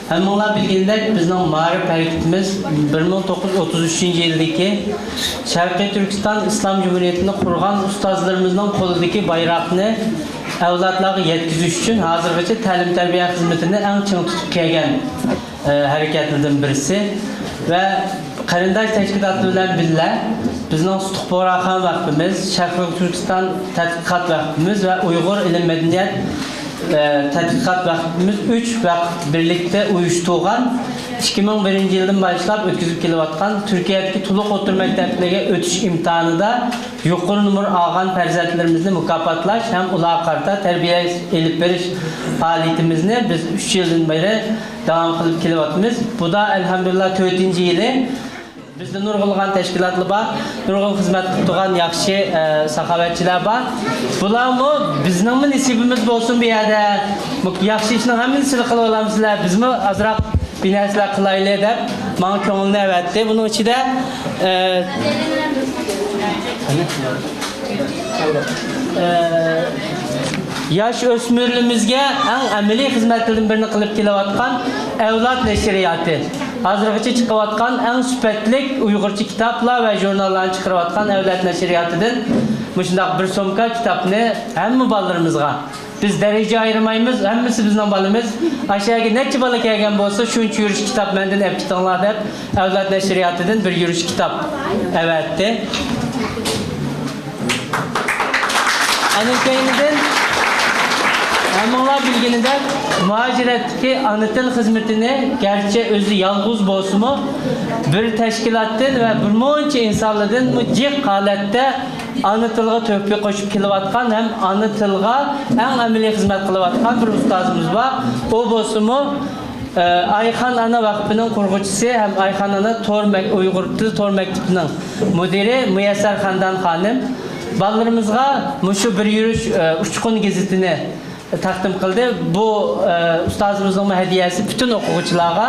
Hammalar bilgindek bizning ma'rif hareketimiz 1933 yildagi Sharqiy Turkiston Islom Cumhuriyetini qurgan ustozlarimizning qo'lidagi bayroqni avlodlarga yetkazish uchun hozirgacha ta'lim-tarbiya xizmatini eng ching tutib kelgan harekatlardan birisi va qarindosh tashkilotlar bilan birga bizning Sutuqboraxon vaqtimiz, Sharqiy Turkiston tadqiqot vaqtimiz va Uyg'ur ilm madaniyat tadqiqot vaqtimiz 3 vaqt birlikte uyushtirgan 2001 yıldan başlap ötküzüp kelayotgan Türkiye'deki to'liq o'rta maktablarga o'tish imtihonida yuqori numr olgan farzandlarimizni mukofotlash ham ular qarta tarbiya elib berish faoliyatimizni biz 3 yildan beri davom qilib kelyapmiz. Bu da elhamdülillah 4-yili. Bizde nurg'ulg'an tashkilotlar bor, nurg'ul xizmat qilib turgan yaxshi saxovatchilar bor. Bularmi bizningmi nasibimiz bo'lsin bu yerda. Yaxshi ishning hammasini qilib olamizlar. Bizmi azroq bir narsalar qilaylik deb men ko'ngilni avatdi. Buning ichida yosh o'smirlarimizga eng amaliy xizmatlardan birini qilib kelayotgan avlod nashriyati. Hozirgacha chiqayotgan eng sifatli Uyg'urcha kitoblar va jurnallarni chiqarayotgan avlod nashriyatidan shunday bir so'mka kitobni hamma bolalarimizga biz daraja ayırmaymiz, hammasi bizning bolamiz. Aşağıya necha bola kelgan bo'lsa, shuncha yurish kitob mendan olib ketinglar deb avlod nashriyatidan bir yurish kitob avatdi. Ana keyinidan hammalar bilginidek muhaciretki ana til xizmatini gerçi özü yalğız bo'lsa-mu bir tashkilotdan va bir muncha insonlardan jiq holatda ana tilga to'pi qo'shib kelayotgan ham ana tilga eng amaliy xizmat qilayotgan bir ustozimiz bor. O bo'lsa-mu Ayxon ana vaqfining qurg'uvchisi ham Ayxon ana Uyg'ur tili to'r maktabining mudiri Muyassar Xandan xonim bolalarimizga mushu bir yurish uchqun gazetini taqdim qildi. Bu ustozimizning hadiyasi bütün o'quvchilarga.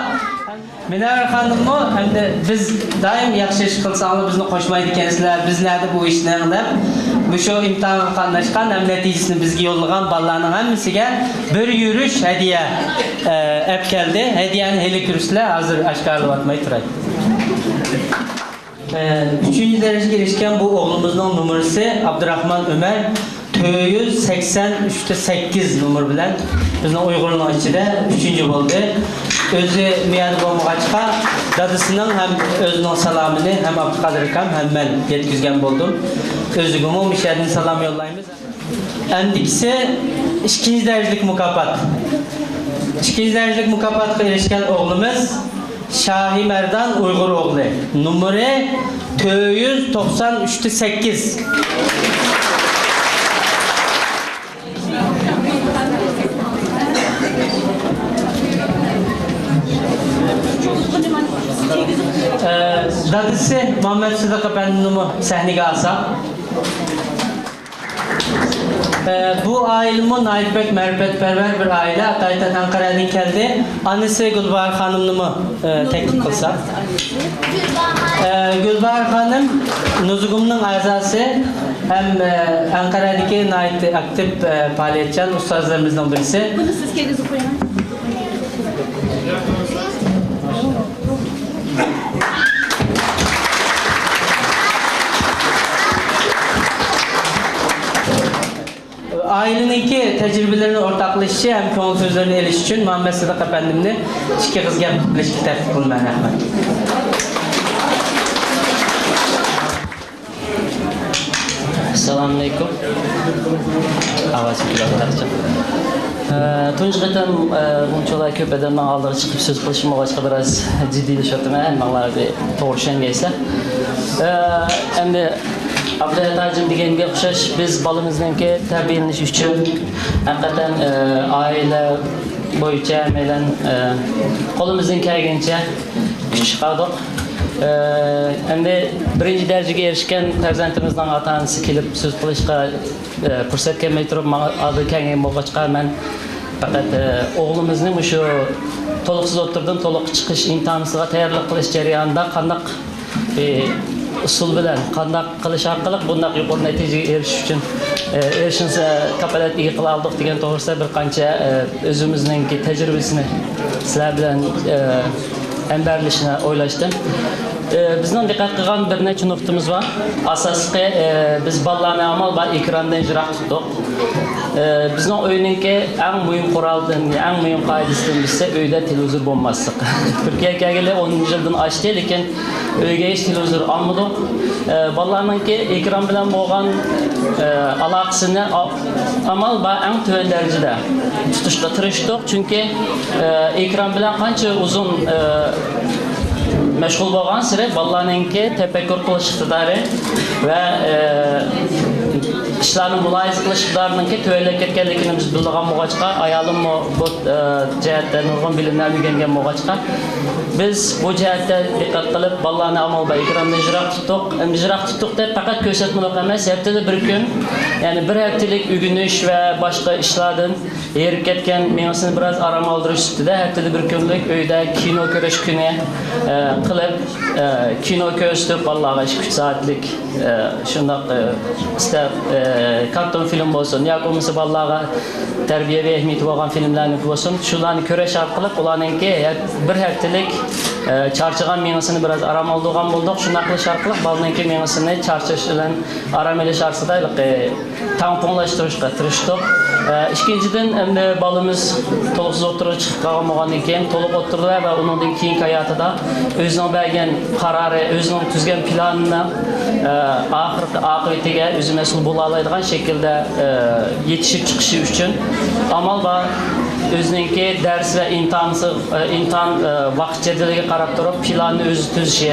Minar xonimmi hamda biz doim yaxshi ish qilsanglar bizni qo'shmaydi ekansizlar, bizlarda bu ishni deb mushu imtihonga qatnashgan ham natijasini bizga yo'llagan bolalarning hammasiga bir yurish hadiya olib keldi. Hadiyani hali ko'rsizlar, hozir oshkorlab o'tmay turadi. 3. darajaga erishgan bu o'g'limizning numarasi Abdurahmon Ömer 483-8 numar bilan bizning Uyg'urlar ichida 3-chi bo'ldi. O'zi miyadi bo'lmag'achqa dadasining ham o'zining salomini ham Abduqodir akam ham men yetkazgan bo'ldim. O'ziga umumishadin salom yo'llaymiz. Endikisi 2. darajalik mukofot. 2. darajalik mukofotga erishgan o'g'limiz Shahi Merdan Uyg'ur o'g'li. Numari 493-8. Dadisi Muhammed Sıdık Efendi'ni sahneye alsak. Bu ailemi Nailbek merhametperver bir aile. Hatta Ankara'dan geldi. Annesi Gülbahar Hanım'ı teklif kılsak. Gülbahar Hanım Nuzugum'un azası hem Ankara'daki aktif faaliyetçi ustazlarımızdan birisi. Bunu siz kendiniz okuyun. Aileniki tecrübelerini ortaklaşışı hem konu sözlerini eliş için Muhammed Sıdık Efendim'ni iki kızga ilişki tertip kılmaya rahmet. Assalamu alaikum. Avaz kulaklarca. Tunç qatam bunchalar ko'p odamdan oldiga chiqib so'z qilishim og'achqa biroz jiddiylashyapman. Hammalar to'g'rishan gelsa. Endi Abdülhacım deganga o'xshash biz bolamizningki tarbiyalanish uchun haqiqatan oila bo'yicha melan qo'limizdan kelgancha kuch chiqardik. Endi 1. darajaga erishgan farzandimizning ota-onasi kelib so'z qilishga fursat kelmay turib, oldi kelgan bo'lg'achqa men faqat o'g'limizning shu to'liqsiz o'tirdim, to'liq chiqish imtihoniga tayyorlik qilish jarayonida qanday usul bilan qanday qilish orqali bunday yuqori natijaga erishish uchun erishilsa kapolatga qila oldik degan to'g'risida bir qancha o'zimizning tajribasini sizlar bilan emberlishni o'ylashdim. Bizning diqqat qilgan bir necha nuqtamiz bor. Asosiy biz bolalarni amal va ekrandan yiroq tutdik. Bizning o'yinning eng muhim quroldan, eng muhim qoidasidan birisi uyda televizor bo'lmaslik. Turkiyaga kelganda 10 yildan oshdi, lekin uyga hech televizor olmadik. Bolalarning ekran bilan bo'lgan aloqasini amal va eng tuvan darajada tutishga tirishdik, chunki ekran bilan qancha uzun meşgul bo'lgan sira bolalarninki tefekkür qilish iqtidori va ishlarni muloyiza qilish iqtidoriniki tuvalab ketganligini biz bilgan bo'lg'achqa, ayolim bu jihatda nurg'un bilimlar o'rgangan bo'lg'achqa, biz bu jihatda diqqat qilib bolalarni amal va ekrandan yiroq tutdik. Yiroq tutdik deb faqat ko'rsatmalar emas, haftada bir kun, ya'ni bir haftalik o'rganish va boshqa ishlardan erib ketgan menasini biroz aram oldirish ustida haftada bir kunlik uyda kino ko'rish kuni qilib kino ko'rsatib bolalarga 2 soatlik shundoq istab karton film bo'lsin yoki bo'lmasa bolalarga tarbiyaviy ahamiyati bo'lgan filmlarni bo'lsin, shularni ko'rish orqali ularninki bir haftalik charchagan menasini biroz aram oldirgan bo'ldik. Shunday qilish orqali bolalarninki menasini charchash bilan aram olish orqali tampонlashtirishga tirishdik. İkinchidan endi bolamiz to'liq o'tirib chiqib qolgan bo'lgandan keyin to'liq o'tirdi va undan keyingi hayotida o'zining bergan qarori, o'zining tuzgan planini oxiratiga o'zi mas'ul bo'la oladigan shaklda yetishib chiqishi uchun amal va o'zininki dars va imtihon vaqt jadvaliga qarab turib planni o'zi tuzishi,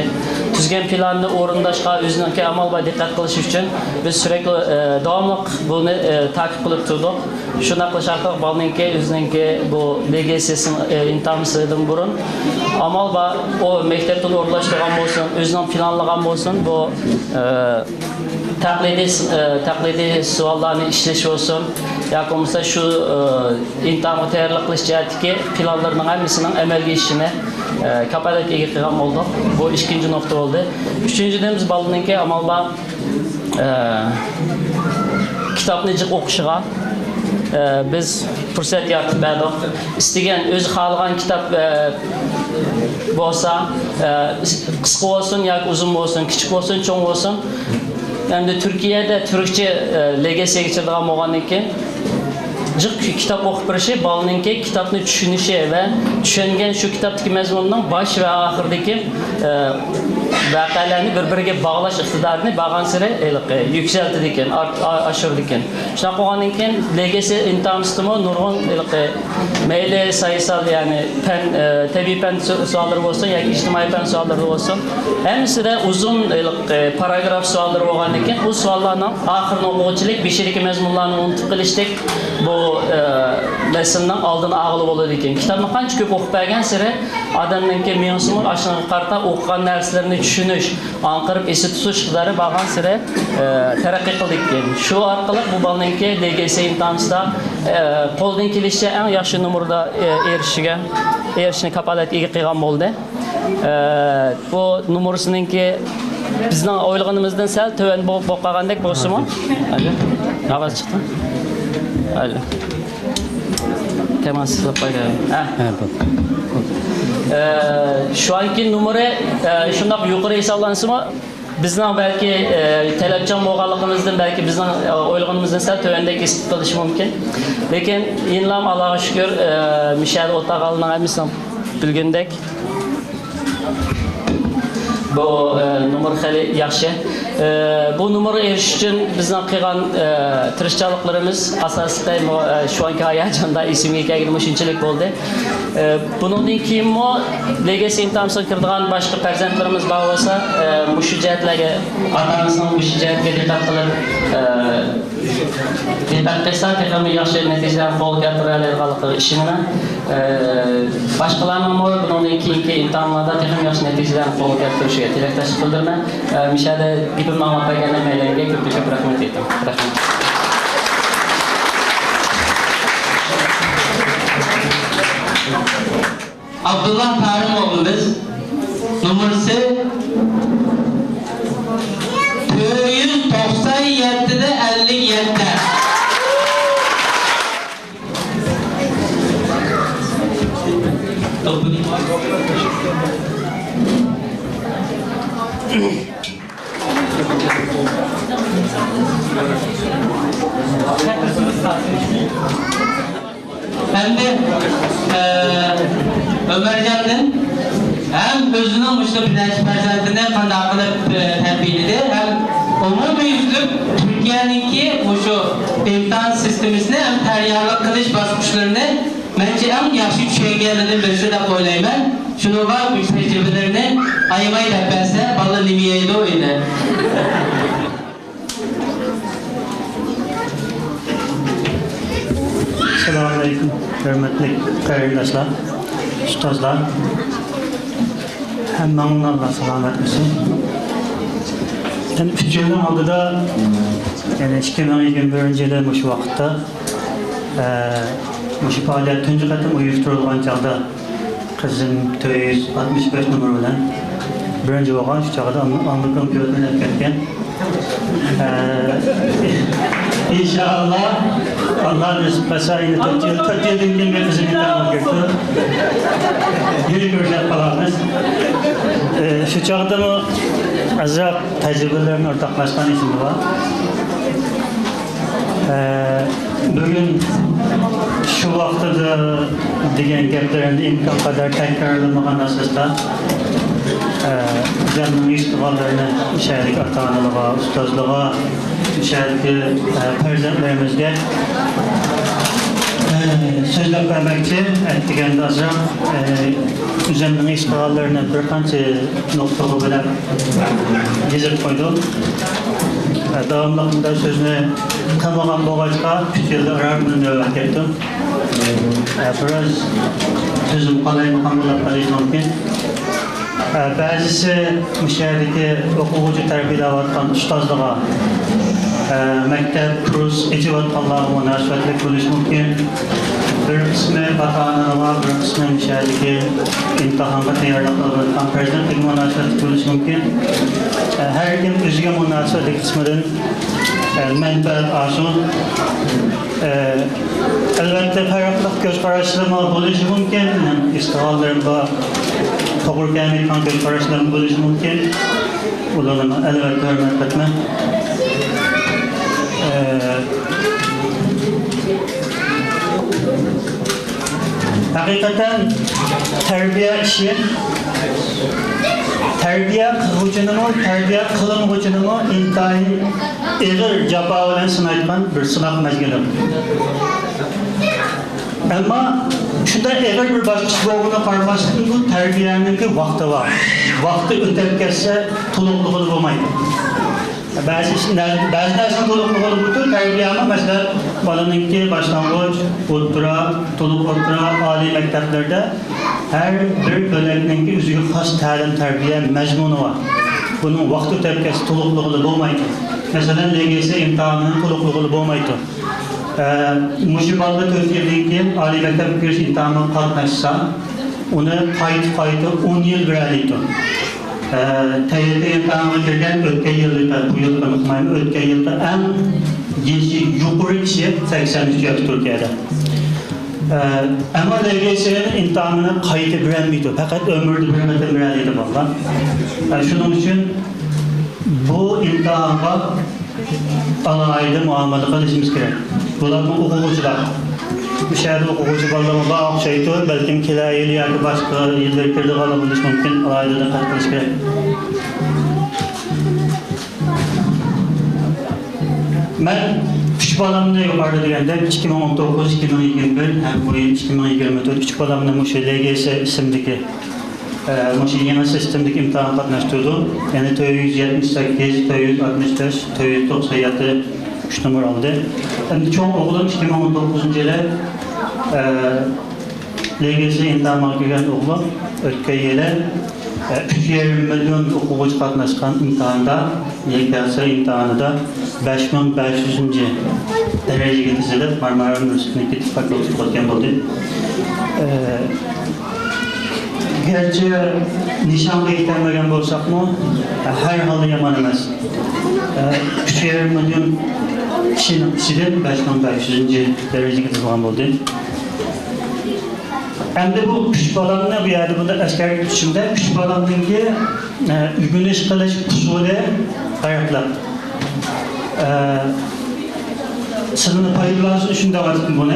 tuzgan planni o'rindashga o'zininki amal va diqqat qilish uchun biz sürekli davomli buni takip qilib turdik. Shuna qilish orqali bolaninki o'zininki bu LGS imtihonidan burun amal va o maktabdan o'rlashtirgan bo'lsin, o'zining planlagan bo'lsin, bu taqlidiy savollarni ishlash bo'lsin yoki bo'lmasa shu imtihonga tayyorlik qilish jihatdagi planlarning hammasining amalga oshishini kapolatga ega qilgan bo'ldik. Bu ikkinchi nuqta bo'ldi. Uchinchidan biz bolaninki amal va kitobni jiq o'qishiga biz fursat yaratib berdik. İstegan o'zi xohlagan kitob bo'lsa, qisqa bo'lsin yoki uzun bo'lsin, kichik bo'lsin, cho'ng bo'lsin. Endi Turkiyada turkcha LGSga chiqadigan bo'lgandan keyin jiq kitob o'qib berishi bolaninki kitobni tushunishi va tushungan shu kitobdagi mazmunning bosh va oxiridagi voqealarni bir-biriga bog'lash iqtidorini bag'an sari yuksaltirdi ekan, oshirdi ekan. Shunaqa bo'lgandan keyin LGS imtihonida nurg'un mayli sayısal ya'ni fan tabiiy fan savollari bo'lsin yoki ijtimoiy fan savollari bo'lsin, hammasida uzun paragraf savollari bo'lgandan keyin u savollarning oxirini o'quvchilik beshiriki mazmunlarni unutib qilishdik bu masalaning oldin og'ilib bo'ladi ekan. Kitobni qancha ko'p o'qib bergan sari odamninki miyasini ashunga qarata o'qigan narsalarini tushunish, anqirib esga tutish iqtidori bag'an sari taraqqiy qildi ekan. Shu orqali bu bolaninki LGS imtihonida qo'ldan kelishicha eng yaxshi numurda erishishni kapolatga ega qilgan bo'ldi. Bu numurasininki bizning o'ylaganimizdan sal tuvan bo'lib qolgandek bo'lsa-mu? Ovoz chiqdi. Hadi. Kemal sizlab qo'ygan. Şu anki numara shundoq yuqori hisoblansa-mu, bizning balki talabchan bo'lganligimizdan balki bizning o'ylaganimizdan sal tuvandek isib qilishi mumkin. Lekin inlam Allohga shukr, Mishal O'tag'alning hammasini bilgandek bu numar hali yaxshi. Bu numara erishish uchun bizning qilgan tirishchiliklarimiz asosida shu anki hayajonda esimga kelgani shunchalik bo'ldi. Bundan keyinmi LGS imtihoniga kiradigan boshqa farzandlarimiz bor bo'lsa, shu jihatlarga otamizning shu jihatga diqqat qilib diqqat qilsa, ham yaxshi natijalar qo'lga keltiradigan ishini boshqalarning bundan keyingi imtihonlarda ham yaxshi natijalar qo'lga keltirishiga tilakdoshlik bildiraman. Mishada gapimni anlatmagandan maylarga ko'p rahmat aytaman. Rahmat. Abdullah Tarimoğlu biz numarası hem de Ömercan'ın hem özünün müştü birinci prezentini kandak kılıp terbiyeledi hem umumi yüzlük Türkiye'ninki şu imtihan sistemisini hem teriyarlık kılıç basmışlarını bence en yaxşı şeye geldiğini birisi de oylayım ben. Şunu var bu tecrübelerini ayımayı da bense balı nimiyeydi o ile. Selamünaleyküm, hürmetli kardeşler, ustazlar. Hemmenin Allah selamet etsin. Yani 3 yılın aldıda, yani 2021 yılı şu vakitte şu faaliyet tuncu katım uyuşturulgan çağda kızım 265 numara bilen birinci olgan şu çağda Amerikan pilotunun etken. İnşallah Allah nasip etse yine 4 yıldan bir kızım imtihanı girdi. Yeni görüşler falanız. Şu çağda mı azap tecrübelerini ortaklaşkan isim var. Bugün şu vakti da diyen geplerinde imkan kadar tekrarlanmagan asasda canının istiğlallarını şehirlik ata-analığa, ustazlığa, şehirlik perzentlerimizge sözler vermekçi ettikende azram üzerinin istiğlallarını bir kança noktalı bile gezip koydu. Devamlılığında sözünü tamamen boğaçka 3 yılda ararmını nöbet ettim. Biraz sözüm kalayım hamdülillah kalayım mümkün. Bazısı müşahirdeki okuyucu terbiyle vatkan ustazlığa mektep, kurs, ecivatkallığa münasebetlik buluş mümkün. Bir kısmı ata-analığa, bir kısmı müşahirdeki imtihanға tayarlıqlıqdan prezidentlik münasebetlik buluş mümkün. Her kim özüge münasebetlik kısmının menfaat arzu. Elbette farklılık göz karşılama buluş mümkün. İstihallarında topur gelmeyen göz karşılama buluş mümkün. Ulanıma elbette hürmet etme. Hakikaten terbiye işi, terbiye kılınğıcını mı intihai eğer cevabı olan sınaytman bir sınav mezgili. Ama şunda eğer bir başkası olduğuna karmasın bu terbiyenin ki vakti var. Vakti ötep kesse tulukluğu olmaydı. Bazı dersin tulukluğu budur terbiye ama mesela balanınki başlangıç, ultra, tuluk ultra, âli mekteplerde her bir bölümünki üzüğü has talim terbiye mezmunu var. Bunun vakti ötep kesse tulukluğu olmaydı. Mesela LGS imtihanının tulukluğu olmaydı. Müşibalda Türkiye'deki âli mektep giriş imtihanına kalkmışsa onu kayıtı 10 yıl vereliydi. TYT imtihanına girgen ötken yılda, bu yılda unutmayın, ötken yılda en gençi yukarı kişi 83 yaş Türkiye'de. Ama LGS'nin imtihanına kayıtı veremiydi. Fakat ömürde vereliydi valla. Şunun için bu imtihanına alaylı muamele kılışımız gerek. Bunlar hukukçular. Müşahede hukukçu bağlama bağ şeydi, belki kila yılı ya da başka yılları kirli kalabilir mümkün, alaylı da katılış gerek. Ben küçük bağlamında yukarıda diyende 2019-2021 hem bu yıl 2024 küçük bağlamında bu LGS isimdeki yeni sistemdeki imtihan katlaştırdım. Yani 278, 265, 297 3 numara aldı. Hem çok oğlum 2019 yılı LGS imtihanına giren oğlum ötken yılı 3,5 milyon okuyucu katlaşkan imtihanda YKS imtihanında 5500. dereceye dizilip Marmara Üniversitesi'ndeki fakültesi tutken oldu. Gerçi nişanlı yitirmegen bolsak mı her halı yaman emas. 3,5 milyon kişinin içinde 5500. dereceye dizilgan oldu. Hem de bu küçük alanına bir yerde bunda asker güçünde küçük alanındaki güneş kılıç usulü ayaklar. Sınırlı payı lazım üçün de vardı bunu.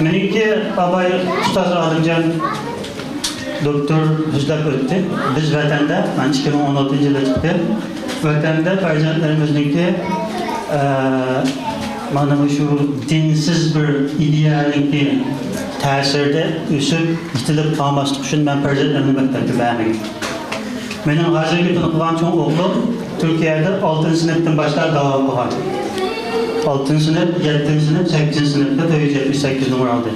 Meniki abay Ustaz Alimcan doktor Hüzlak öttü. Biz vatanda, ben 2016 yılda çıktı. Vatanda farzandlarımızdaki mana şu dinsiz bir ideallikni ta'sirida o'sib yetilib qolmaslik uchun men farzandlarimni maktabga bermagan. Mening hozirgi tug'ilgan cho'ng o'g'lim Turkiyada 6 sinfdan boshlab davom qilgan. 6 sinf, 7 sinf, 8 sinfda 478 numara oldi.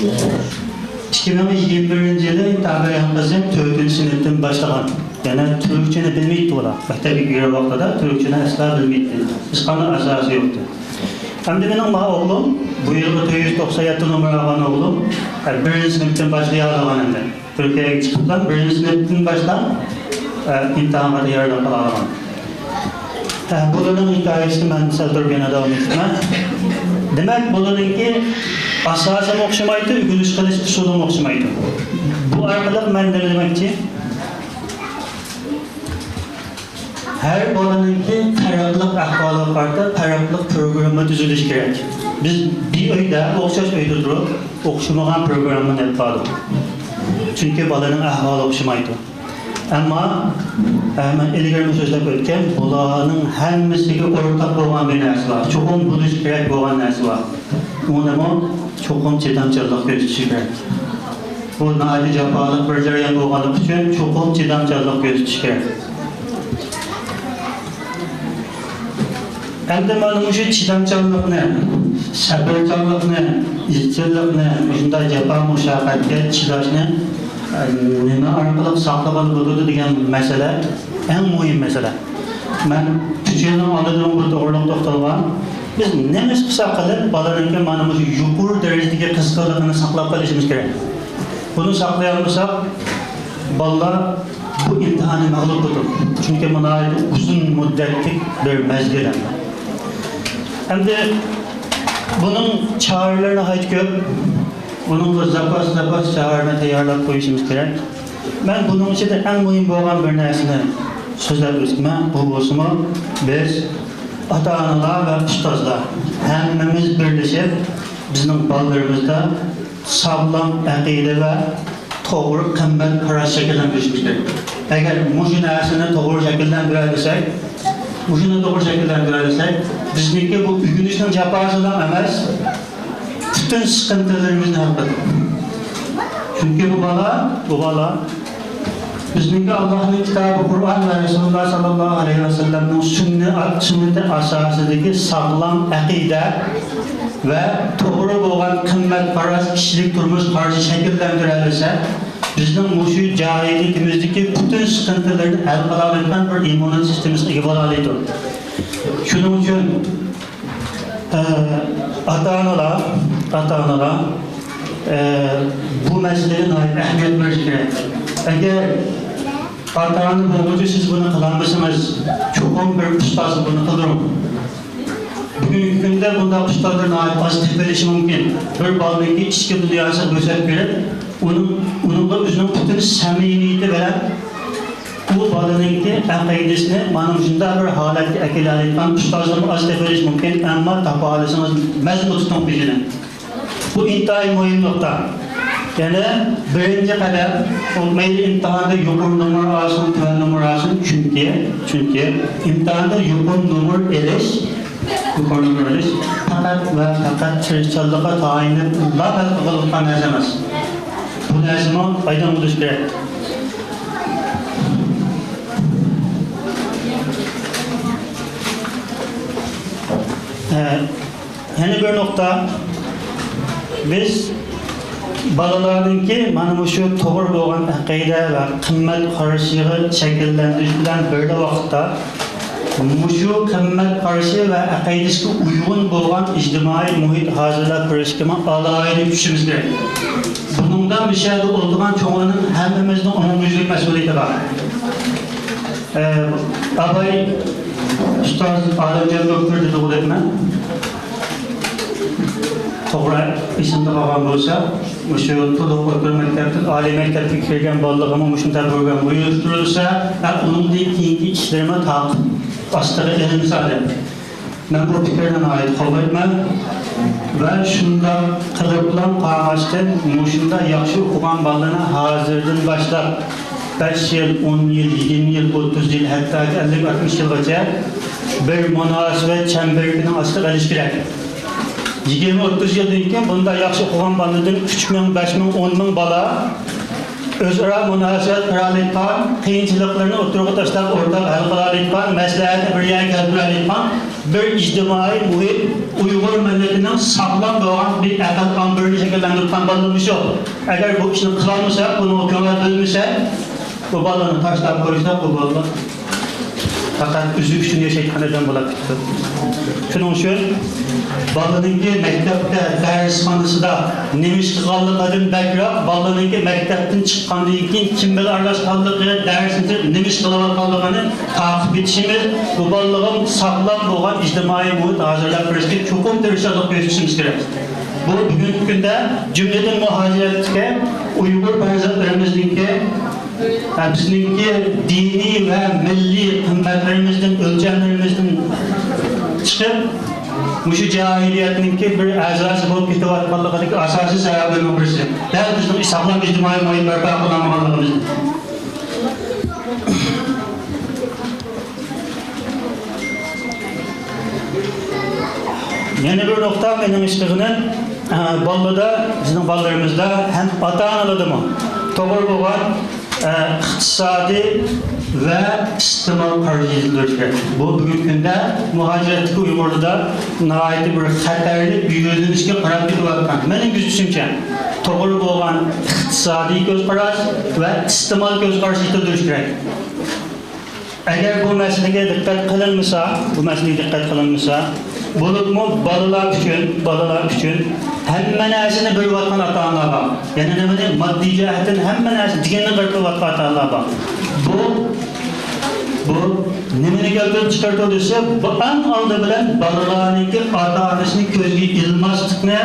2021 yılı tabiyan kızım 4 sinfdan boshlagan. Yani Türkçeni bilmeydi ular. Maktabga kirgan vaqtida Türkçeni asla bilmeydi. Hech qanday asosi yo'qdi. Hamda mening o'g'lim bu yilgi 497 numara olgan o'g'lim birinchi sinfdan boshlagan endi. Turkiyaga chiqqan birinchi sinfdan boshlab imtihonga tayyorlab qolgan. Bularning hikoyasini men saldirganda davom etaman. Demak, bularningki asosan o'xshamaydi, o'rganish qilish usuli o'xshamaydi. Bu orqali men nima demoqchi? Her bolanınki taraflık ahvalı vardı, taraflık programı düzülüş gerek. Biz bir öyde, okşaş öyde durup, okşamagan programını yapmadık. Çünkü balanın ahvalı okşamaydı. Ama ben ilgilerimi sözlep ötken, bolanın hemmesine ortak olan bir nersi var. Çokum buluş gerek olan nersi var. Onu çokum çedamçılık gösterişi gerek. Bu naili capalık bir jarayan boğalık için çokum çedamçılık gösterişi gerek. Endi mana shu chidamchanlikni, sabrchanlikni, izchillikni, shunday jafo mushaqqatga chidashni nima orqali saqlab bo'ladi degan masala eng muhim masala. Men tushungan oldindan bir to'g'riliq to'xtalgan. Biz nima qilsak qilib bolalarga mana shu yuqori darajadagi qiziqarlikni saqlab qolishimiz kerak. Buni saqlay olmasak, bolalar bu imtihonni mag'lub bo'ladi. Chunki mana uzun muddatlik bir mezgil. Endi bunun çağrılarına hayt köp, bunun zapas çağrılarına tayyorlab qo'yishimiz kerak. Ben bunun içinde en mühim bo'lgan bir narsani so'zlab o'tman. Bu bo'lsa biz ota-onalar va ustozlar hammamiz birlashib bizning bolalarimizda sog'lom aqida va to'g'ri qimmat qarash shakllantirishimiz kerak. Agar shu narsani to'g'ri shakllantirsak, Bugünü doğru şekilde görürsek, bizdeki bu ügünüşün cefasından emez, bütün sıkıntılarımızın hakkıdır. Çünkü bu bala, bizdeki Allah'ın kitabı, Kur'an ve Resulullah sallallahu aleyhi ve sellem'in sünneti asasındaki sağlam akide ve doğru olan kıymet paras kişilik durmuş karşı şekillendirilirse, bizning mushu jahilligimizdagi bütün sıkıntılarni hal qila oladigan bir immunitet sistemasi ega bo'la oladi. Shuning uchun ota-onalar bu masalaga ahamiyat berish kerak. Agar ota-ona bo'lguncha siz buni qilolmasangiz, cho'qim bir ustoz buni qildiring. Bugungi kunda bunday ustozlarni oz tepilishi mumkin. Bir bolaning ichki dunyosi bo'shab kelib, onunla özünün bütün samimiyeti veren bu balanınki aqidesini mana shunda bir holatga akilayotgan ustozlarni oz tepilish mumkin, ammo topa olsangiz mazmun tuting bizini. Bu intayin muhim nuqta. Yani birinci qadam mayli imtihonda yuqori numara olsin, tuvan numara olsin, chunki imtihonda yuqori numara elish faqat va faqat tirikchilikqa tayinlab laqat qilingan narsa emas. Bu narsani aydın bo'lish kerak. Yana bir nokta, biz bolalarninki mana shu to'g'ri bo'lgan aqida va qimmat qarashiga shakllantirish bilan bir vaqtda shu qimmat qarashi va aqidasiga uyg'un bo'lgan ijtimoiy muhit hozirlab berishga alohida kuchimiz kerak. Bundan bir şey olduğundan çoğunun hemimizin umumiyetlik mesuliyeti var. Abay Ustaz Alimcan doktor dedi o dedim ben. Toğra isimde kalan olsa, şu Tuluk Okul Mektep'te, Ali Mektep'te kirgen balığımı muşunta program uyuşturulursa, onun deyinki işlerime astığı elim sade. Ben bu fikirden ait kabul etmem. ve şunda kılıplan qaraşdan muşunda yaxşı okugan ballarına hazırdan başlap 5 yıl, 10 yıl, 20 yıl, 30 yıl, hatta 50-60 yılgacha bir münasebet çemberinin aslı qilish kerak. 20-30 yıldan keyin bunda yaxşı okugan ballardan 3000, 5000, 10000 bala özara münasebet quralayotgan, qiyinchiliklarni o'tirg'a tashlab o'rtaq hal qilayotgan, maslahatni bir yerga keltirayotgan bir ijtimoiy muhit Uyg'ur millatining sog'lom bo'lgan bir aql ombirini shakllantirgan bo'lamiz yo'q. Agar bu ishni qilolmasak, buni hukumat bilmasa, bu balani tashlab qo'ysak, bu bolalar faqat üzük uchun yashayotganidan bo'lib ketdi. Shuning uchun balaninki maktabda darsxonasida nemish qilganligidan bakroq balaninki maktabdan chiqqandan keyin kim bilan aralashganligi, darsida nemish qilayotganligini taqib etishimiz, bu balalarga sog'lom bo'lgan ijtimoiy muhit hozirlab berishga cho'qim tirishchilik ko'rsatishimiz kerak. Bu bugungi kunda jumladan muhojiratga Uyg'ur farzandlarimizningki bizninki diniy va milliy qimmatlarimizdan, o'lchamlarimizdan chiqib, mushu jahiliyatninki bir a'zosi bo'lib ketayotganligining asosiy sababining birisi. Dal bizning sog'lom ijtimoiy muhit barpo qilinmaganligimiz. Yana bir nokta mening ishtig'im balada, bizning balalarimizda ham ota-onalardami to'g'ri bo'lgan iqtisodiy va ijtimoiy qarzdorlik kerak. Bu bugungi kunda muhojiratga Uyg'urlarda nihoyatda bir xatarli yo'nalishga qarab ketayotgan. Mening tushuncham to'g'ri bo'lgan iqtisodiy ko'zqarash va ijtimoiy ko'zqarash yetildirish kerak. Agar bu masalaga diqqat qilinmasa, bo'libmi bolalar uchun hamma narsani berayotgan ota-onalar bor. Yana nima moddiy jihatdan hamma narsa deganni qilib ota-onalar bor. Bu nimani keltirib chiqardi desa, bu eng oldi bilan bolalarning ota-onasini ko'zga ilmaslikni,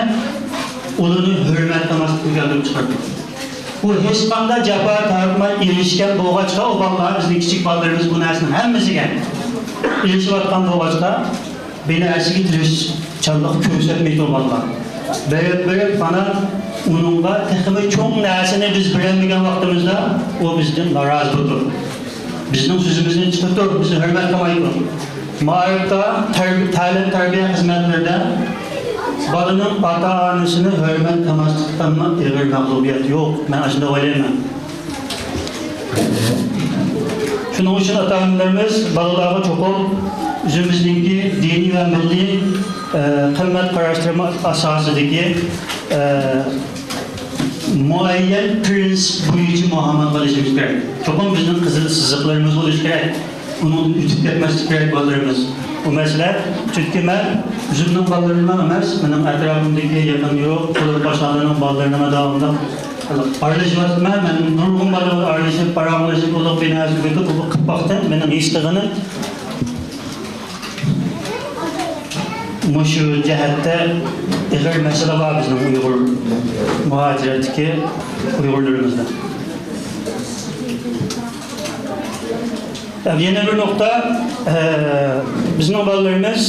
ularni hurmat qilmaslikni keltirib chiqardi. Bu hech qanday jafo tartibga erishgan bo'lg'achqa, o bolalar bizning kichik bolalarimiz bu narsaning hammasiga erishayotgan bo'lg'achqa beni ersiga tirishchanlik ko'rsatmaydi bolalar. Berib bana onunla texmi çok narsani biz bilmagan vaqtimizda o bizdan norozi bo'ldi. Bizning so'zimizdan chiqdi, bizni hurmat qilmaydi. Ma'rifda, ta'lim tarbiya xizmatlarida bolaning ota-onasini hurmat qilmaslikdan ig'ir mag'lubiyat yo'q. Men shunda o'ylayman. Shuning uchun ota-onalarimiz bolalarga cho'qim o'zimizningki diniy va milliy qimmat qarashtirma asosidagi muayyan prinsip bo'yicha muomala qilishimiz kerak. Cho'qim bizning qizil siziqlarimiz bo'lishi kerak. Uni yutib ketmaslik kerak bolalarimiz. Bu masala chunki men o'zimning bolalarimga emas, mening atrofimdagi yaqin yo'q, qo'l boshlarning bolalarini davomida aralashmayapman. Men nurg'un bolalar aralashib, paranglashib, ular binasi bo'lib qilmoqdan mening ishtig'ini Muşu cihatte ig'ir masala var bizning Uyg'ur muhojiratdagi Uyg'urlarimizda. Yana bir nokta, bizning bolalarimiz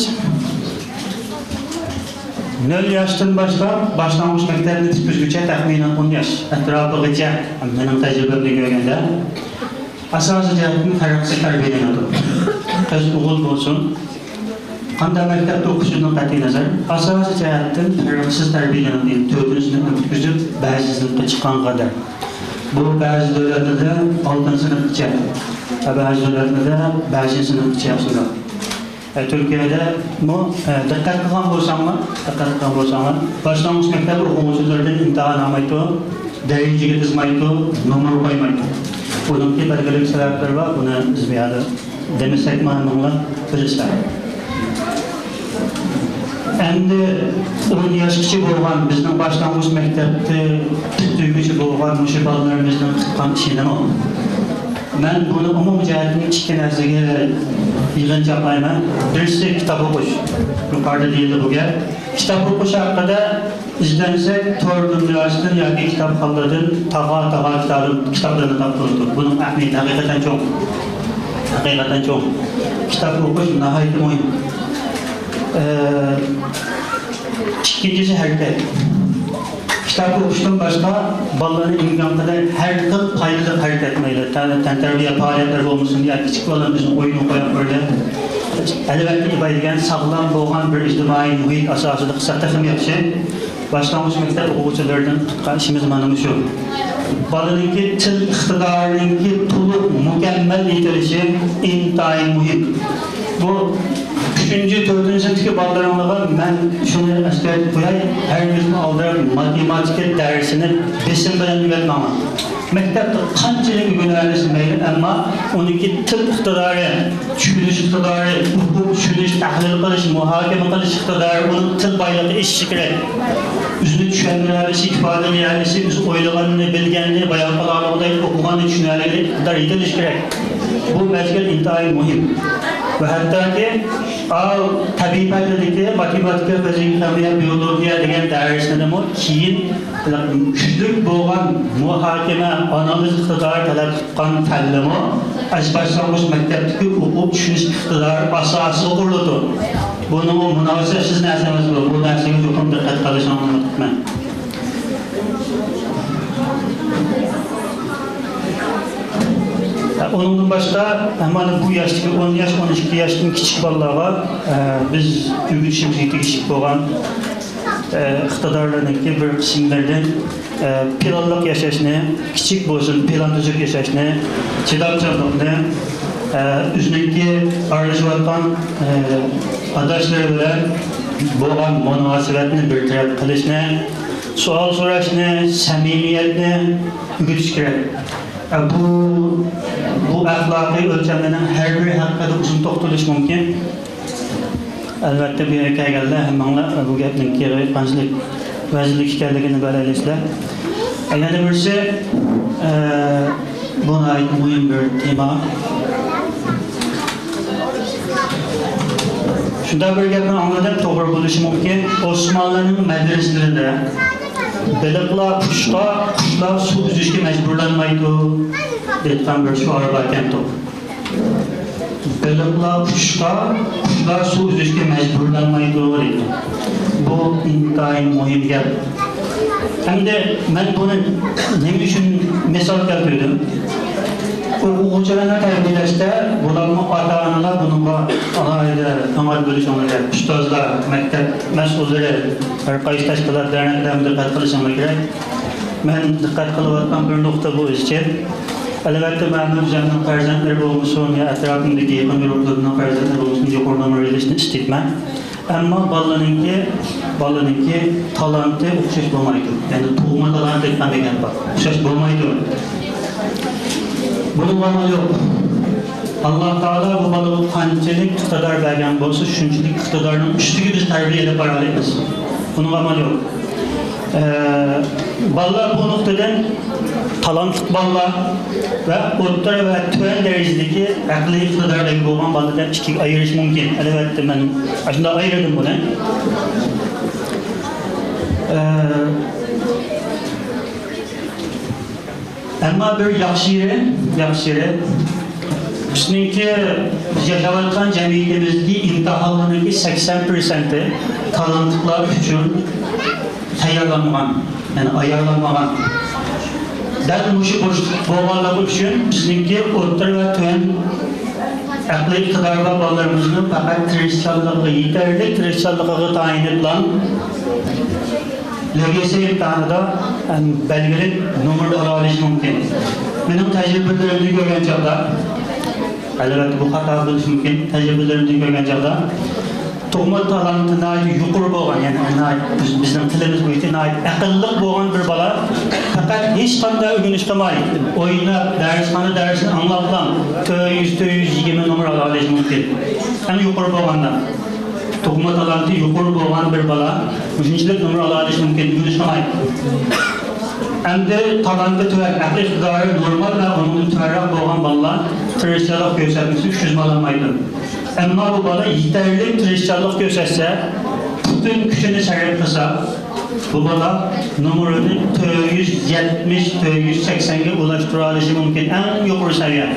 0 yoshdan boshlab boshlang'ich maktabni bitirguncha taxminan 10 yosh atrofigacha mening tajribamga ko'rganda asosiy jihatdan qaraqsa tarbiyalanadi. Qiz o'g'il bo'lsin, qanday maktabda o'qishidan qat'iy nazar asosiy jihatdan tarbiyatsiz tarbiyalanadi. 4-chi sinfni bitkizib, ba'zi sinfga chiqqan qadar. Bu ba'zi davlatlarda 6-sinfgacha, ba'zi davlatlarda 5-sinfgacha yaxshiroq. Türkiye'de bu dikkat qilgan bo'lsanglar, boshlang'ich maktab o'quvchilaridan imtihon olmaydi, darajaga tizmaydi, nomer qo'ymaydi. Buningki belgili sabablar bor, buni biz bu yerda demasak ma'nolar bilasizlar. Endi 10 yoshgacha bo'lgan bizning boshlang'ich maktabda tugatuvchi bo'lgan o'sha bolalarimizning qilgan ishi nima? Men buni umumiy jihatdan ikki narsaga yig'inchoqlayman. Birinchisi kitob o'qish. Yuqorida deyildi bu gap. Kitob o'qish haqida izlansak, to'rt dunyosidan yoki kitobxonlardan kitoblarni topiladi. Buning ahamiyati haqiqatan cho'ng. Kitob o'qish nihoyatda muhim. İkincisi hareket. Kitap okuştan başka balların imkanları her tıl paylı hareket etmeyle. Terbiye faaliyetler olmasın diye küçük ballarımızın oyunu koyup böyle elbette ibaydigen sağlam boğan bir ictimai muhit asasında kısa takım yapışı. Başlangıç mektep okuvchilardan işimiz manımız yok. Balınınki til iktidarınınki tulu mükemmel yetişi intayin muhim. Bu 3. 4. sınıftaki ballarımla ben şunu asker koyay, her gün aldığım matematik dersini besim bilen üretmem. Mektepte kançılık günlerdesin meyli ama onunki til iktidarı, düşünüş iktidarı, hukuk, düşünüş, tahlil kılış, muhakeme kılış iktidarı, onun til baylığı iş şikret. Üzünü düşünürlerisi, ifadelerisi, üzü oylaganını, bilgenini, bayan kalanlığı, okuganını düşünürleri iktidar yetiliş gerek. Bu mezgil intayin muhim. Ve hatta ki tabi payladaki matematika, fizik, kimya, biyolojiya degen dersinde mi keyin küçük boğan muhakeme, analiz iktidarı talep etken ta'limi başlangıç mektepteki hukuk düşünüş iktidarı asası kuruldu. Bunun münasebesiz nersemiz bu. Bu dersine çok dikkat kılışını unuttuk ben. Onun başka hemen bu yaştaki 10 yaş, 12 yaşın küçük ballara biz ümit şimdiki küçük olan iktidarlarındaki bir kısımlardan planlık yaşayışını, küçük olsun plan düzük yaşayışını, çidapçılıkını, üzerindeki arzulattan adaşları bilen boğan münasebetini bir taraf kılışını, sual soruşunu, samimiyetini güç gerek. Bu ahlaki ölçümlerin her biri hakkında uzun toxtalish mümkün. Elbette bir yere geldi, hemen bu gapning geri kançılık vazirlik ekanligini belirleysizlar. Yana birisi buna ait mühim bir tema. Şunda bir gapni anladım, to'g'ri bo'lishi mumkin. Osmonlarning madrasalarida baliqlar qushlar suv uzishga majburlanmaydi degan bir shuar bor ekan. Baliqlar qushlar suv uzishga majburlanmaydi deydi. Bu intayin muhim gap. Hamda men buni nima uchun misol keltirdim? O'quvchilarni tarbiyalashda bularni ota-onalar bunga alohida amal qilishi kerak. Ustozlar, maktab mas'ullari, har qaysi tashkilot derneklarga diqqat qilishi kerak. Men diqqat qilayotgan bir nuqta bu ishchi. Albatta men o'zimning farzandlarim bo'lsin, yo atrofimdagi yaqin guruhlarning farzandlari bo'lsin, yuqoridan o'rganishni istayman. Ammo bolaninki talanti o'xshash bo'lmaydi. Ya'ni tug'ma talant degan bor. O'xshash bo'lmaydi. Bunun amali yok. Allah Teala bu balığı kançılık iktidar vergen bolsa, şunçilik iktidarının üstüge biz terbiyeyle paralıyız. Bunun amali yok. Ballar bu noktadan talantlık ballar ve orta ve tüven derecedeki akli iktidardaki olan ballardan iki ayırış mümkün. Elbette ben aslında ayırdım bunu. Ama bir yaxşı yere bizninki yaşayotgan jamiyatimizdagi imtihonlarning 80%i talantlar uchun tayyorlanmagan, ya'ni ayarlanmagan. Dal mushu bo'lganligi uchun bizninki o'rta va tuvan aqliy iqtidorli bolalarimizni faqat tirishchanligiga yetarli tirishchanligiga tayinlan LGS imtihanida belgili numar alış mümkün. Benim tecrübelerimden görgen çağda, elbette bu hata biliş mümkün, tecrübelerimden görgen çağda, to'g'ma talantına ait yuqori bo'lgan, ya'ni bizning tilimiz bo'yicha aqlli bo'lgan bir bola faqat hech qanday o'rganish qilmaydi. O'ynab, darsni anglab, 100-120 numar olish mumkin. Ham yuqori bo'lganda. To'g'ma talanti yuqori bo'lgan bir bola uchinchilik numar olish mumkin, o'rganish qilmaydi. Endi talanti tuvan, aqliy iqtidori normal va undan tuvanroq bo'lgan bolalar tirishchilik ko'rsatmasa 300 olmaydi. Ammo bu bola yetarli tirishchilik ko'rsatsa, butun kuchini sarf qilsa, bu bala numarını 470-480'e ulaştırılışı mümkün. En yukarı seviye.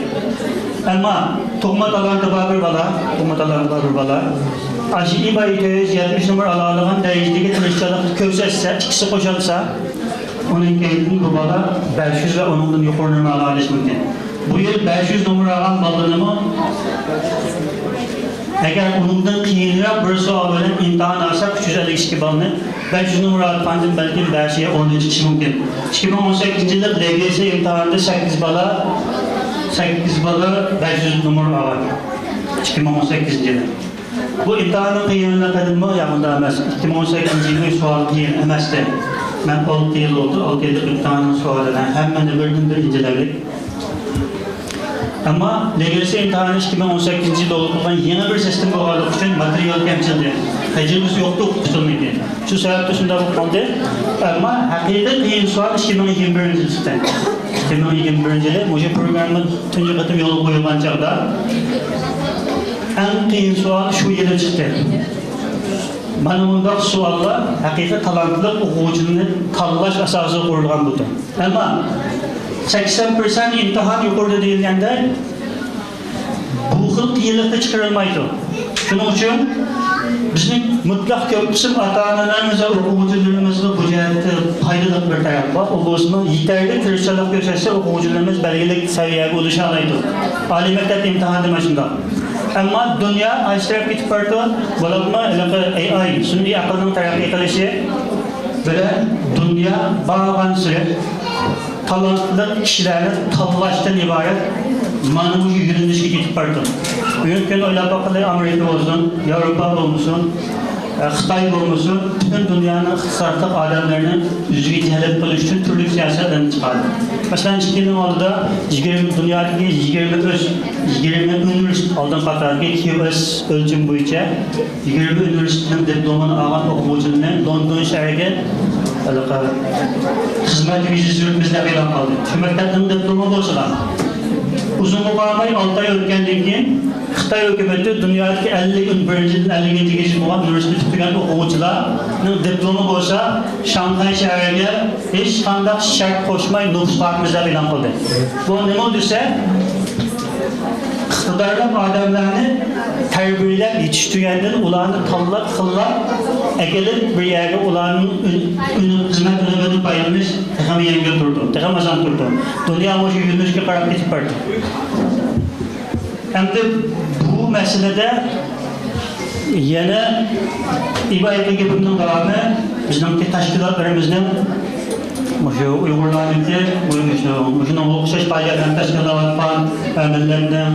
Ama tohumatalarda var bir bala. Aşı İBA'yı 470 numara alalığın derecedeki tırışçalık köksetse, ikisi koşalsa, onun kendini bu bala 500 ve onundan yukarı numara alışı mümkün. Bu yıl 500 numara alan balını eğer onundan kıyınıra bir sualının imtihan alsak 352 balını 500 numara atmanın belki bir şeye 10 çıkışı mümkün. 2018 yılda LGS imtihanında 8 bala 500 numara var. 2018 yılda. Bu imtihanın kıyınına kadın mı? Yakında emez. 2018 yılda sual kıyın emezdi. Ben 6 yıl oldu. 6 yıllık imtihanın sualından hemen de bir inceledik. Ama LGS imtihanı 2018 yılda olup yeni bir sistem olarak için materyal temsildi. Tecrübesi yoktu okutulmaydı. Şu sebepte şunda bu kaldı. Ama hakikaten kıyın sual 2021 yılda. 2021 yılda bu programın tüncü katım yolu koyulan çağda en kıyın sual şu yıla çıktı. Bana bunda sualla hakikaten talantlı okuyucunun tanlaş asası kurulgan buldu. Ama 80% imtihan yukarıda değilgende bu hıl kıyılıkta çıkarılmaydı. Şunun için bizim mutlak köprüsüm ata-analarımıza, okuyucularımızla bu cihette faydalı bir taraf var. O bozma yeterli tırışçalık gösterse okuyucularımız belirli seviyeye ulaşamaydı. Ali mektep imtihanı başında. Ama dünya aşırı bir parti bulanma AI, şimdi akılın tarafı kılışı böyle dünya bağlan süre talantlı kişilerle tallaştan ibaret manevi yürünüş gidip parti. Mümkün öyle bakalım Amerika olsun, Avrupa olsun, Xitay olsun, bütün dünyanın ixtisarlıq adamlarının yüzüge cəhələt buluş üçün türlü siyasetlerini çıkardı. Mesela Çin'in orada dünyadaki 20 üniversite aldan qatarki QS ölçüm boyunca 20 üniversitenin diplomunu alan okuyucularının London şəhərə hizmet vizesi bizde elan kaldı. Şu mektepten diplomu olsalar. Uzun mukamayı 6 ay ötkendiğin keyin Xitay hükümeti dünyadaki 50 gün birincinin 50. geçim olan üniversite tutulan okuyucularının diplomu olsa Şanghay şehriga hiç qanday şart koşmay nüfus farkımızda elan kıldı. Bu ne olursa iqtidarlı adamlarını terbiyelep yetiştirgenlerin ulanı tallap kıllap egelir bir yerde ulanın hizmet ünlüğünü paylamış tekamayan götürdü, tekamazan durdu. Dünya moşu yürünüşke karak geçip vardı. Hem de bu meselede yine İBA ekibinin devamı bizimki teşkilatlarımızın şu Uygurlar'daki bu okşaş paylaşan teşkilatlar falan emirlerden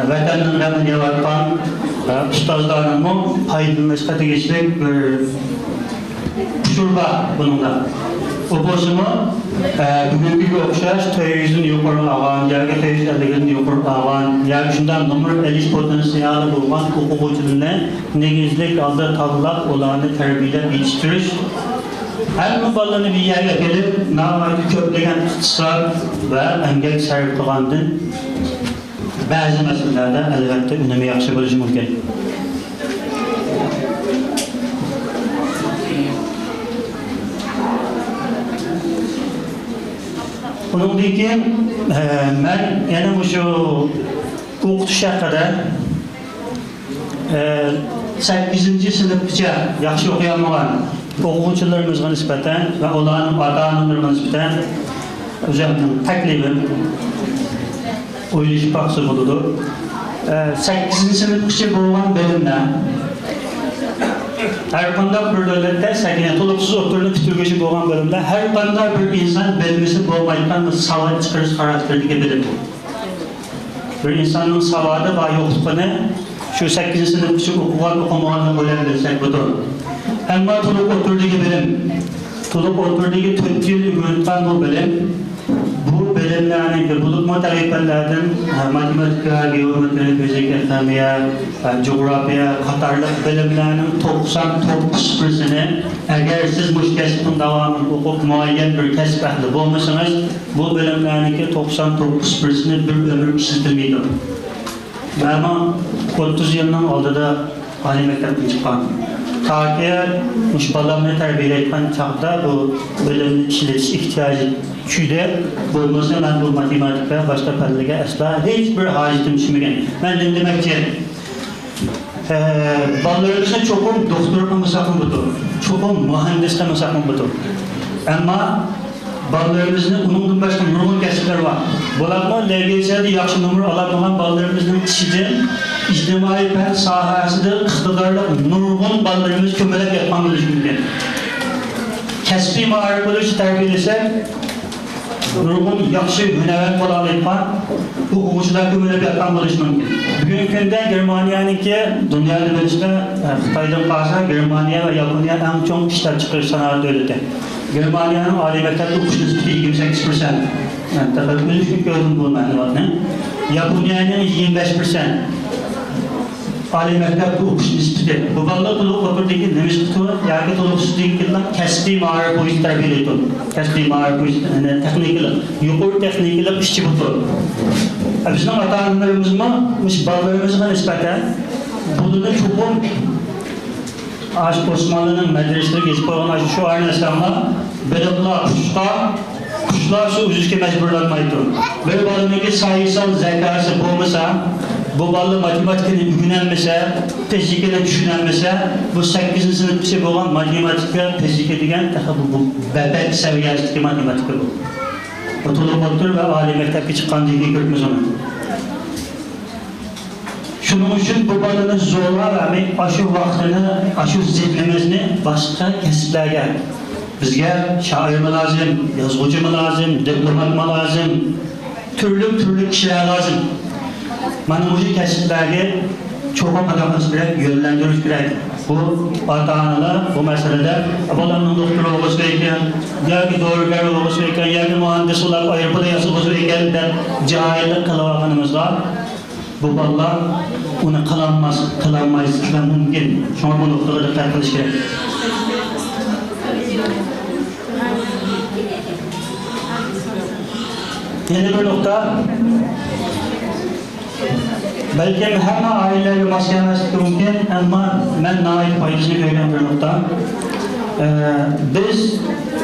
vatanın remediye var falan ustazlarının paylaşımı stratejik bir şurba bununla. O bozumu bugünkü okşaş teyzin yukarı ağan, yargı teyz eligin yukarı ağan, yargı şundan numara 50 potansiyeli bulmak okuyucularına negizlik aldı tallak olanı terbiyelep yetiştiriş. Her mübalını bir yere gelip navaydı köplegen ısrar ve engel sarıptıqandın bazı meselelerde elbette önemi yaxşı bulucu mümkün. Bunun için ben yani şu okutuş hakkında 8. sınıfça yaxşı okuyamayan okuyucularımızga nispeten ve onların ata-analarına nispeten özümün teklifim oylaşıp baksı buludur. 8. sınıfça boğulan bölümde her banda bir devlette sakine toluksuz oturduğunu fitilgeşi boğulan bölümde her banda bir insan belmesi boğmayken savaş çıkarız karakterdeki bilim. Bir insanın savadı ve yokluğunu şu 8. sınıfça okumanı bilebilirsek budur. Ama tuluk oturduğu bilim, tuluk oturduğu 4 yıl yöneten bu bilim, bu bilimlerin buluk muhtemelen matematika, geometri, fizik, kimya, coğrafya, katarlık bilimlerin 99%'ını eğer siz müşkesinin devamını okup muayyen bir kesb ehli olmasanız, bu bilimlerin 99%'ını bir ömür işitilmeydi. Ama 30 yılın oldu da Ali mektepten çıkan ta ki muş balamını terbiyeleyken çağda bu bölümünü işletiş ihtiyacı çüde bulması ben bu matematikte başka perdege asla hiçbir hacitim düşünmegen. Ben demek ki ballarımızda çokum doktor olmasakın budur, çokum mühendis olmasakın budur. Ama ballarımızın onundan başka nurgun kesipler var. Bularla LGS'de yaxşı numara alamayan ballarımızın içinde ictimai fen sahasında iktidarlı nurgun ballarımız kömelek yapmamız mümkün. Kesbi mağarip oluş terbiyelese nurgun yaxşı hüneven kolalayıpan bu okuşuda kömelek yapmamız mümkün. Bugün günde Germaniyanınki dünyada böylesine Xitay'dan kalsa Germaniya ve Japonya en çok işler çıkıyor sanat devleti. Germaniyanın âli mektepte okuş nispeti 28%. Yani tabii mülkün gördüm bu məlumatını. Japonya'nın 25%. Âli mektepte okuş nispeti. Bu balda tuluq vakırdaki nemiş tutu, yani tuluqsuzluğundan kesbi mağarı boyut terbiyeli tutu. Kesbi mağarı boyut, teknikli, yukarı teknikli işçi butu. Bizim ata-analarımızma, ballarımızla nispeten, bunu da çoğun Osmanlı'nın medreseleri gezip olan şu aynı esnaflar bedavla kuşlar şu üzüke mecburlanmaydı. Böyle balındaki sayısal zekası bulmasa, bu balı matematikini ügünenmese, fizikine düşünenmese, bu 8. sınıf bir şey olan matematikle fizike diyen bu bebek seviyesindeki matematik bu. Otologdur ve âli mektepki çıkan diye görmüş onu. Şunun için bu balını zorla ve aşı vaktini, aşı zihnimizni başka kesiplerge. Bizge şair mi lazım, yazgıcı mı lazım, diplomat mı lazım, türlü kişiler lazım. Bana bu kesiplerge çok adamız gerek, yönlendiriş gerek. Bu ata-analar bu meselede balanın doktoru olması gereken, ya ki doğrugar olması gereken, ya ki mühendis olarak ayırpıda yazılması gereken de cahillik kılavanımız var. Bu ballar onu kılanmayız mümkün. Şuna bu noktada dikkat kılış gerek. Yeni bir nokta, belki hem aileleri maskelemesi mümkün ama ben nail faydasını gören bir nokta. Biz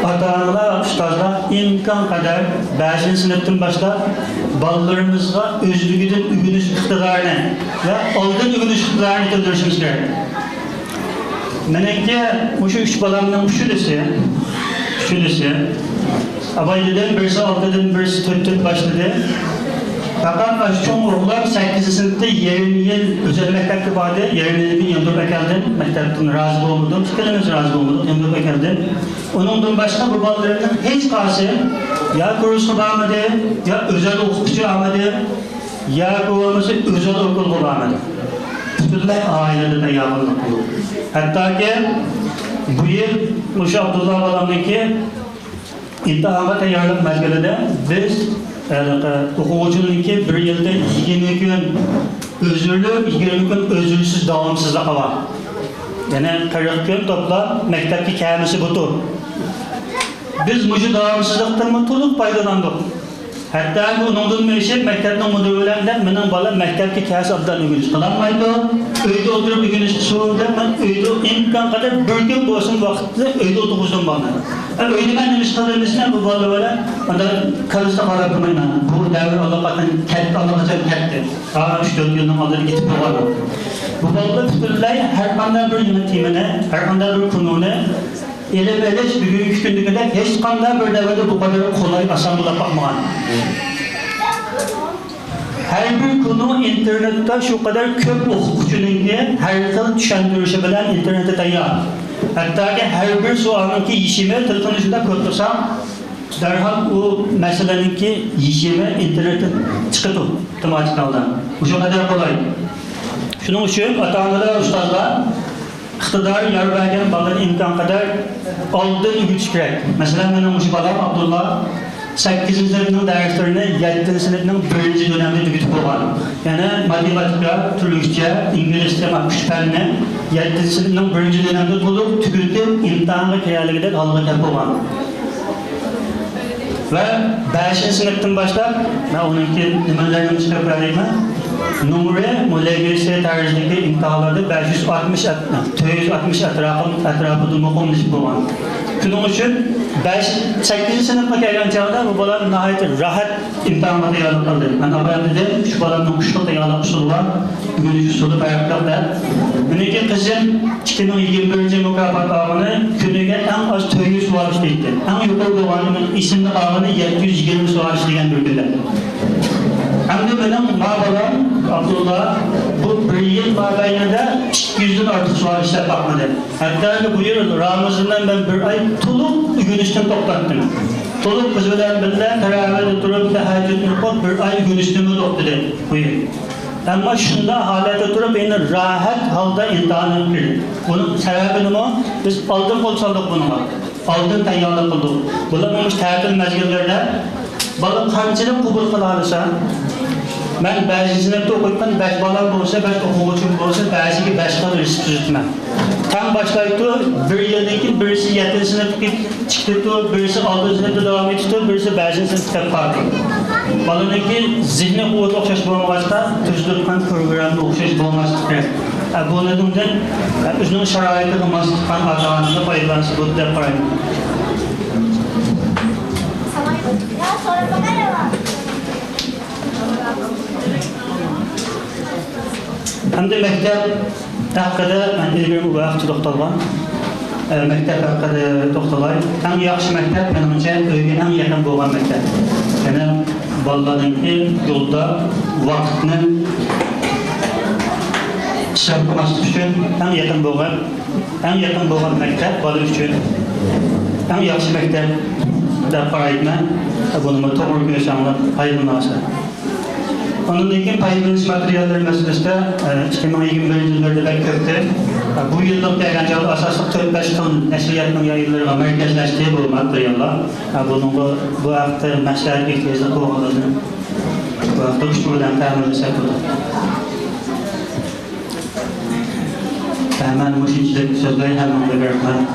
ata-analar, ustazlar imkan kadar 5. sınıftan başla ballarımızla özlüğüden ügünüş iktidarını ve aldığın ügünüş iktidarını döndürüşümüz gerek. Menekte şu 3 balamdan şülesi, abaylıdan birisi 6'dan birisi 4'ten başladı. Fakat çoğun oğullar 8. sınıfta yarım yıl özel mektepte vardı. Yarım yıl bir yandır bekeldim. Mektepten razı olmadım. Çıkılımız razı olmadım. Yandır bekeldim. Onundan başka bu ballarının hiç karşı ya kursu bağmadı, ya özel okutçu almadı, ya kurulması özel okul bulamadı. Bütünler ailede de yağmurluk bu. Hatta ki bu yıl Muşa Abdullah Balam'daki imtihana tayyorluk mezgilinde biz okuvcununki bir yılda 20 gün özürlü, 20 gün özürsüz davamsızlık var. Yani 40 gün topla mektepki kâmisi budur. Biz bu davamsızlıktan mutluluk faydalandık. Hatta onundan meşe mektepten müdürlerinden benim bala mektepki kâsi abdan ügünüz kılanmaydı. Öyde oturup ügünüz soğudu. Ben öyde imkan kadar bir gün boğazın vakitte öyde oturuzdum bana. Yani öyde ben demiş kalırmışsın bu bala böyle. Onda karısı karartmayla. Bu devir Allah'tan Allah'tan ketti. Daha 3-4 yıldan alır gitip var. Bu bala tutulayı her kandan bir yönetimine, her kandan bir konuna eleş bugünkü gündükde hiç kandan bir devirde bu kadar kolay asan bula bakmayan. Her bir konu internette şu kadar köp okuyucunun ki her yıl düşündürüşü bilen internete tayyar. Hatta ki her bir sualın ki yişimi telefonunda kurtursam derhal o meselenin ki yişimi internete çıkıtı tematik aldan. Bu şu kadar kolay. Şunun için ata-analar, ustazlar iktidar yer vergen balın imkan kadar aldığın güç gerek. Mesela benim şu balam Abdullah 8. sınıfının derslerini 7. sınıfının 1. dönemde tüketip olan. Yani matematikler, Türkçe, İngilizce, şüpheline 7. sınıfının 1. dönemde bulup tüketip imtihanı kıyarlıkta kalıcı olan. Ve 5. sınıftan başlayıp, ben onunki nimelerini çıkarıp vereyim. numara LGS tarzındaki imtihanlarda 460 etrafında mukumluş bulungan. Şunun için 8. sınıfta gelgen çağda bu balar nihayet rahat imtihanlarda yazıldı. Ben haber dedim, şu baların kuşlukta yazılı usulü var, günlük usulü bayraklarda. Bununki kızım 2021 mükafat ağını günlüğe en az 200 sual işleydi. En yukarı doğanının isimli ağını 720 sual işleyen bir günde. Hem de benim babalam Abdullah bu bir yıl mabeyninde 200'den artık sual işler bakmadı. Hatta bu yıl Ramazan'dan ben bir ay tuluk günüstün toplattım. Tuluk kızıdan bile teravihde durup teheccüdünü koyup bir ay günüstümü topladı bu yıl. Ama şunda halde durup beni rahat halda imtihan ettirdi. Bunun sebebini mi? Biz aldın kol saldık bununla. Aldın tayyanlık kıldık. Bulamamış tatil mezgillerde balık kancılık kubul kılarsa ben bazı sınıfta okuyup 5 balam olsa, 5 okuyucum olsa, bazı 5 kadar risk tutmam. Tam başlaydı, bir yıldaki birisi 7. sınıfta çıktı, birisi 6. sınıfta devam etti, birisi 5. sınıfta farklı. Balındaki zihni kuvvet okşaş bulunmazsa, tüzdürtmen programda okşaş bulunmaz. Bu nedenden özünün şaraiti kılmazlıktan adamında faydalansı bu da parayım. Hem de mektep hakkında ben ilgili bu vakti doktorlar. Mektep hakkında doktorlar. En yaxşı mektep menimce öyge en yakın boğan mektep. Yani ballarınki yolda vaktini sarkması için en yakın boğan mektep balı için en yaxşı mektep da parayla bunu doğru günüsanlar hayırlı olsun. Onun için paylaşım materyalleri meselesinde 2021 yıllarda da köfte. Bu yıllık değerlendirme asaslı 4-5 ton nesliyatının yayınlarına merkezleştiği bu materyaller. Bunun bu hafta meslek ihtiyacı kovaladığını bu hafta uçturmadan tahmin etsek olur. Hemen müşinçilik sözleri hemen de vermem.